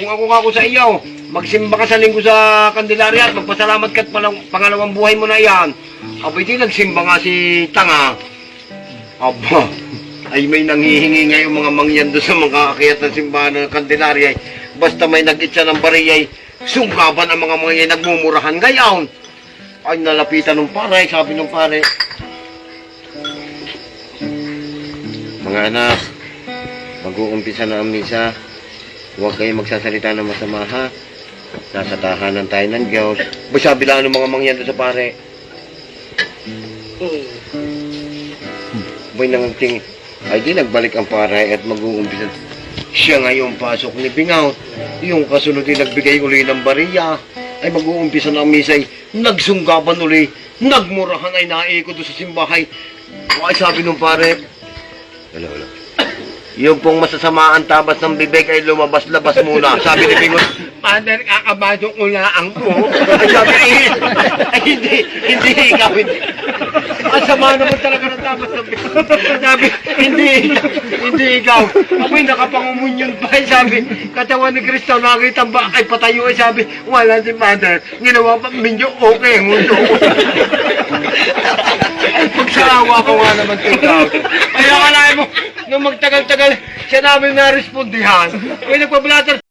kung ako sa iyo, magsimba ka sa linggo sa Candelaria at magpasalamat ka at pangalawang buhay mo na yan. Abay, di nagsimba nga si Tanga. Aba, ay may nanghihingi nga yung mga mangyan doon sa mga kakiyat ng simbahan ng Candelaria. Basta may nag-itsa ng bariyay, sungkaban ang mga mangyan nagmumurahan gayaon. Ay, nalapitan ng pare, sabi ng pare. Mga anak, mag-uumpisa na ang misa. Huwag kayo magsasalita ng masama, ha? Nasa tahanan tayo ng Diyos. Basta bilaan ng mga mangyan doon sa pare. Boy nanganting, ay di nagbalik ang pare at mag-uumpisa. Siya ngayon pasok ni Bingaw. Yung kasunod ay nagbigay uli ng bariya. Ay mag-uumpisa na ang misay. Nagsunggaban uli. Nagmurahan ay naikot doon sa simbahay. Ay sabi ng pare, hello. Yung pong masasamaan tabas ng bibig ay lumabas-labas muna. Sabi ni Bingot, Father, kakabasok ulaan ko. Ay sabi, ay hindi ikaw, hindi. Ang sama naman talaga ng tabas ng bibig. Sabi, hindi ikaw. Amoy nakapangumunyon pa. Ay sabi, katawan ni Kristo, nakita ba? Ay patayo. Ay sabi, wala si Father. Ginawa pa, minyo, okay, mundo. Ay pagsaawa ko nga naman ikaw. Kaya kalahin mo, nung magtagal-tagal, siya namin na-respondihan. Ay nagpablatter.